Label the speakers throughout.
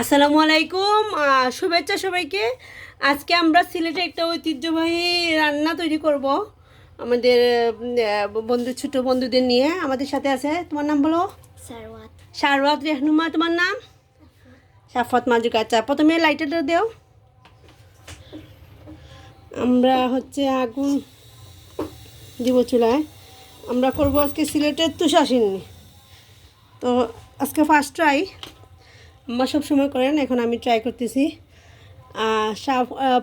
Speaker 1: আসসালামু আলাইকুম, শুভেচ্ছা সবাইকে। আজকে আমরা সিলেটে একটা ঐতিহ্যবাহী রান্না তৈরি করব আমাদের বন্ধু ছোট বন্ধুদের নিয়ে। আমাদের সাথে আছে, তোমার নাম বলো?
Speaker 2: সারওয়াত।
Speaker 1: সারওয়াত রেহনুমা। তোমার নাম? সাফাত মাজুক। আচ্ছা, প্রথমে লাইটারটা দেও। আমরা আগুন দিব চুলায়। আমরা করব আজকে সিলেটের তুষাসিনী। তো আজকে ফার্স্ট ট্রাই, আম্মা সব সময় করেন, এখন আমি ট্রাই করতেছি।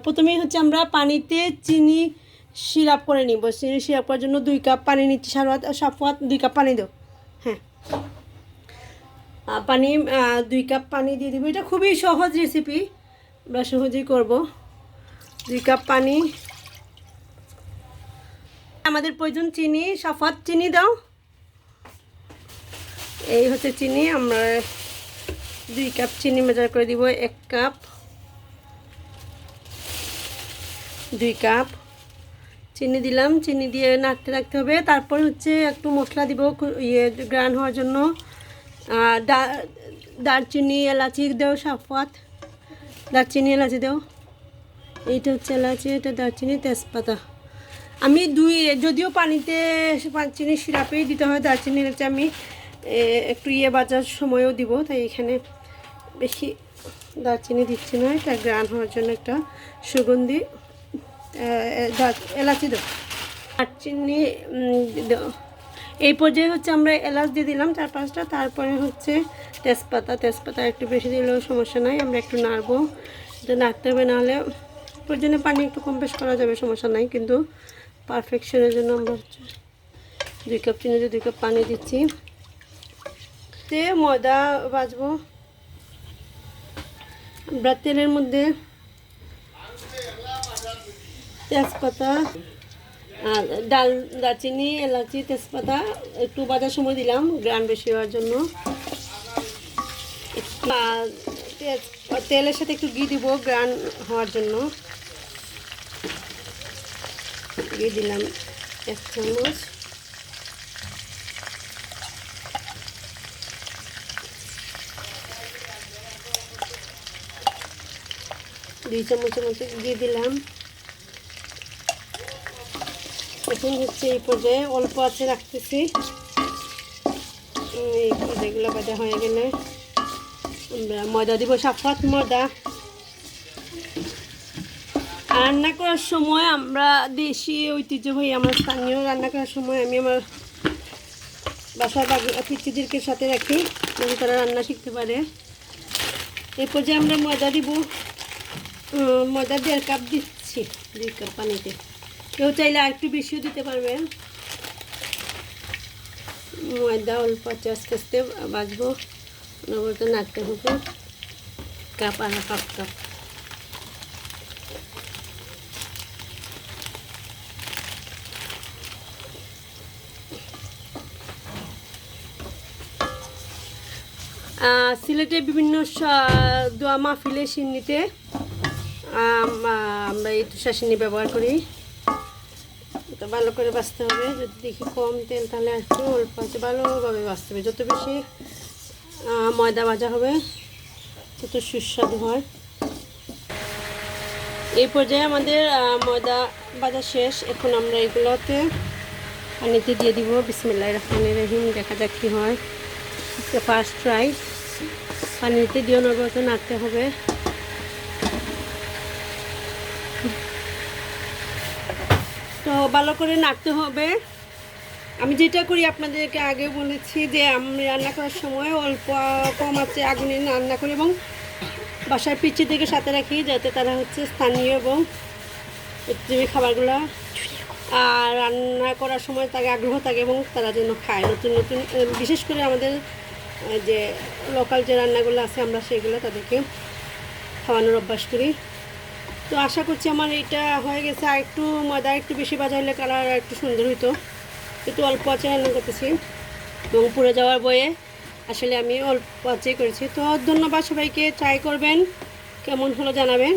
Speaker 1: প্রথমেই আমরা পানিতে চিনি সিরাপ করে নিব। চিনি সিরাপ করার জন্য 2 কাপ পানি নিচ্ছি। সাফওয়াত 2 কাপ পানি দাও। হ্যাঁ, পানি 2 কাপ পানি দিয়ে দিব। এটা খুবই সহজ রেসিপি, আমরা সহজেই করব। 2 কাপ পানি। আমাদের প্রয়োজন চিনি। সাফওয়াত চিনি দাও। এই চিনি। আমরা 2 কাপ চিনি মেজার করে দিব। 1 কাপ, 2 কাপ চিনি দিলাম। চিনি দিয়ে নাড়তে রাখতে হবে। তারপর একটু মশলা দিব গ্রান হওয়ার জন্য। দারচিনি এলাচি দাও সাফওয়াত। দারচিনি এলাচি দাও। এইটা এলাচি, এটা দারচিনি, তেজপাতা। আমি যদিও পানিতে চিনি সিরাপেই দিতে হয় দারচিনি এলাচি, আমি একটু বাজার সময়ও দিব, তাই এখানে বেশি দারচিনি দিচ্ছি না। এটা গ্রান হওয়ার জন্য একটা সুগন্ধি। এলাচি দাও, দারচিনি দাও। এই পর্যায়ে আমরা এলাচ দিয়ে দিলাম 4-5টা। তারপরে তেজপাতা একটু বেশি দিলেও সমস্যা নাই, আমরা একটু নাড়বো। এটা নাড়তে হবে, নাহলে প্রয়োজনে পানি একটু কম বেশ করা যাবে, সমস্যা নাই। কিন্তু পারফেকশনের জন্য আমরা 2 কাপ চিনিতে 2 কাপ পানি দিচ্ছি। ময়দা ভাজবো। আমরা তেলের মধ্যে তেজপাতা, দারচিনি এলাচি তেজপাতা একটু বাজার সময় দিলাম গ্রান বেশি হওয়ার জন্য। তেলের সাথে একটু ঘি দিব গ্রান হওয়ার জন্য। ঘি দিলাম 1 চামচ। দুই চামচের মতো ঘি দিলাম। এখন এই পর্যায়ে অল্প আছে রাখতেছি। এই পর্যায়গুলো বাজা হয়ে গেলে আমরা ময়দা দিব। সাফওয়াত ময়দা। রান্না করার সময় আমরা দেশি ঐতিহ্যবাহী আমার স্থানীয় রান্না করার সময় আমি আমার বাসার পিচ্চিদেরকে সাথে রাখি, যাতে তারা রান্না শিখতে পারে। এই পর্যায়ে আমরা ময়দা দিব। ময়দা 1.5 কাপ দিচ্ছি 2 কাপ পানিতে। কেউ চাইলে আর একটু বেশিও দিতে পারবেন। ময়দা অল্প আস্তে আস্তে বাজবো, বলতে নাড়তে হবে। কাপ আর 1/2 কাপ। সিলেটে বিভিন্ন দোয়া মাহফিলে সিন্নিতে আমরা এই তুষাসিনী ব্যবহার করি। তো ভালো করে বাছতে হবে। যদি দেখি কম তেল, তাহলে একটু অল্প আছে, ভালোভাবে বাছতে হবে। যত বেশি ময়দা ভাজা হবে তত সুস্বাদু হয়। এই পর্যায়ে আমাদের ময়দা ভাজা শেষ। এখন আমরা এগুলোতে পানিতে দিয়ে দিব। বিসমিল্লাহির রহমানির রহিম। দেখা যাক কী হয়। First try. পানিতে দিয়ে নর্বত নাড়তে হবে। তো ভালো করে নাড়তে হবে। আমি যেটা করি আপনাদেরকে আগে বলেছি, যে আমি রান্না করার সময় অল্প কম আছে আগুনে রান্না করি এবং বাসার পিচ্ছি থেকে সাথে রাখি, যাতে তারা স্থানীয় এবং ঐতিহ্যবাহী খাবারগুলো আর রান্না করার সময় তাকে আগ্রহ থাকে এবং তারা যেন খায় নতুন নতুন। বিশেষ করে আমাদের যে লোকাল যে রান্নাগুলো আছে, আমরা সেগুলো তাদেরকে খাওয়ানোর অভ্যাস করি। তো আশা করছি আমার এটা হয়ে গেছে। আর একটু ময়দা একটু বেশি ভাজা হলে কালার একটু সুন্দর হইতো। একটু অল্প আঁচে রান্না করতেছি এবং পুড়ে যাওয়ার বয়ে আসলে আমি অল্প আঁচেই করেছি। তো ধন্যবাদ সবাইকে। ট্রাই করবেন, কেমন হলো জানাবেন।